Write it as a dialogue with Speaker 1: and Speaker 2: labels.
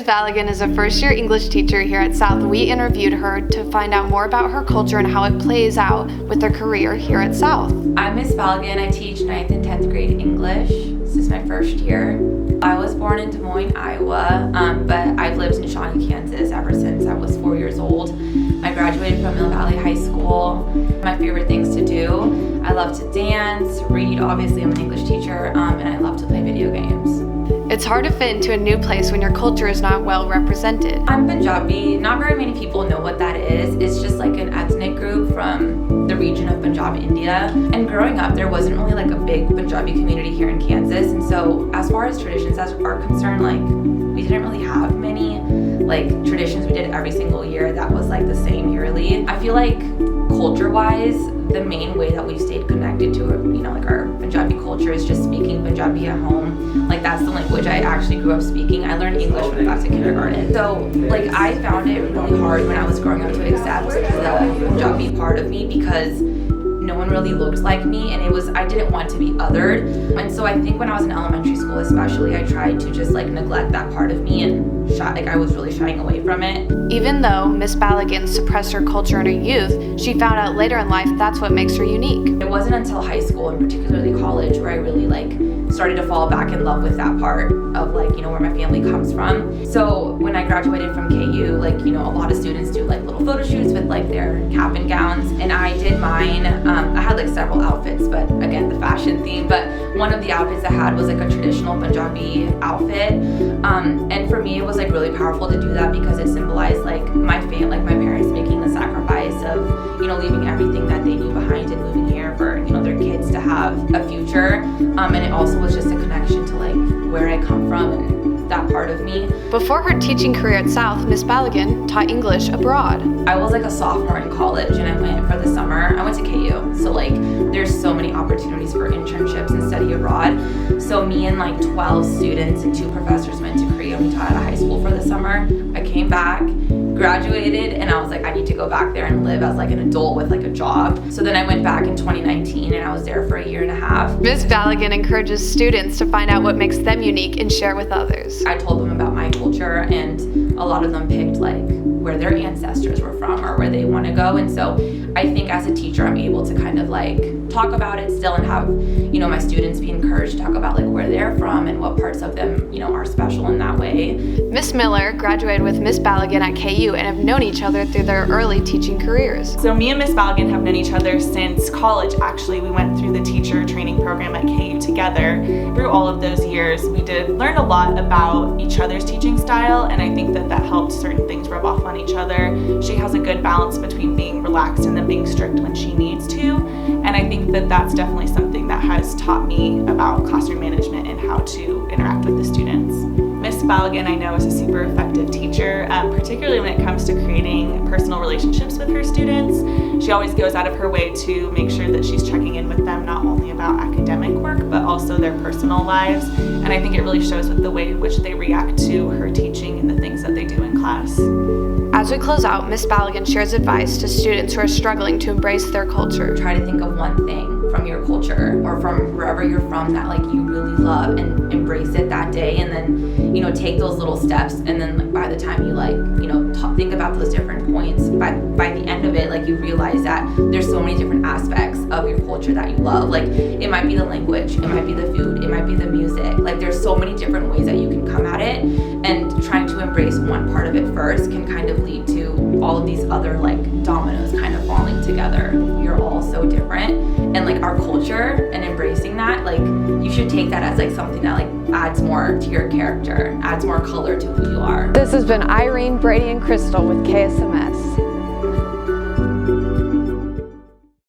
Speaker 1: Ballagan is a first-year English teacher here at South. We interviewed her to find out more about her culture and how it plays out with her career here at South.
Speaker 2: I'm Miss Ballagan. I teach 9th and 10th grade English. This is my first year. I was born in Des Moines, Iowa, but I've lived in Shawnee, Kansas ever since I was 4 years old. I graduated from Mill Valley High School. My favorite things to do, I love to dance, read, obviously I'm an English teacher, and I love to play video games.
Speaker 1: It's hard to fit into a new place when your culture is not well represented.
Speaker 2: I'm Punjabi. Not very many people know what that is. It's just like an ethnic group from the region of Punjab, India. And growing up, there wasn't really like a big Punjabi community here in Kansas. And so as far as traditions are concerned, like we didn't really have many like traditions we did every single year that was like the same yearly. I feel like culture-wise, the main way that we've stayed connected to, like our Punjabi culture is just speaking Punjabi at home. Like that's the language I actually grew up speaking. I learned English when I got to kindergarten. So like I found it really hard when I was growing up to accept the Punjabi part of me because no one really looked like me, and I didn't want to be othered. And so I think when I was in elementary school especially, I tried to just like neglect that part of me and I was really shying away from it.
Speaker 1: Even though Miss Ballagan suppressed her culture in her youth, she found out later in life that's what makes her unique.
Speaker 2: It wasn't until high school and particularly college where I really started to fall back in love with that part of where my family comes from. So when I graduated from KU, a lot of students do little photo shoots with their cap and gowns, and I did mine. I had several outfits, but again, the fashion theme. But one of the outfits I had was a traditional Punjabi outfit, and for me it was really powerful to do that because it symbolized my parents making the sacrifice of leaving everything that they knew behind and moving here for their kids to have a future, and it also was just a connection to where I come from and that part of me.
Speaker 1: Before her teaching career at South, Miss Ballagan taught English abroad.
Speaker 2: I was a sophomore in college and I went for the summer. I went to KU, so there's so many opportunities for internships and study abroad. So me and 12 students and 2 professors went to Korea. We taught at a high school for the summer. I came back, graduated, and I was I need to go back there and live as an adult with a job. So then I went back in 2019 and I was there for a year and a half.
Speaker 1: Miss Ballagan encourages students to find out what makes them unique and share with others.
Speaker 2: I told them about my culture, and a lot of them picked where their ancestors were from or where they want to go. And so I think as a teacher, I'm able to kind of talk about it still and have my students be encouraged to talk about where they're from and what parts of them are special in that way.
Speaker 1: Miss Miller graduated with Miss Ballagan at KU and have known each other through their early teaching careers.
Speaker 3: So me and Miss Ballagan have known each other since college. Actually, we went through the teacher training program at KU together. Through all of those years, we did learn a lot about each other's teaching style, and I think that helped certain things rub off on each other. She has a good balance between being relaxed and then being strict when she needs to, and I think that that's definitely something that has taught me about classroom management and how to interact with the students. Miss Ballagan, I know, is a super effective teacher, particularly when it comes to creating personal relationships with her students. She always goes out of her way to make sure that she's checking in with them not only about academic work, but also their personal lives. And I think it really shows with the way in which they react to her teaching and the things that they do in class.
Speaker 1: As we close out, Miss Ballagan shares advice to students who are struggling to embrace their culture.
Speaker 2: Try to think of one thing from your culture or from wherever you're from that you really love and embrace it that day, and then take those little steps, and then by the time you think about those different points, by the end of it you realize that there's so many different aspects of your culture that you love. It might be the language, it might be the food, it might be the music. There's so many different ways that you can come at it, and trying to embrace one part of it first can kind of lead to all of these other dominoes kind of falling together. You're all so different, and our culture and embracing that, you should take that as something that adds more to your character, adds more color to who you are.
Speaker 1: This has been Irene, Brady, and Crystal with KSMS.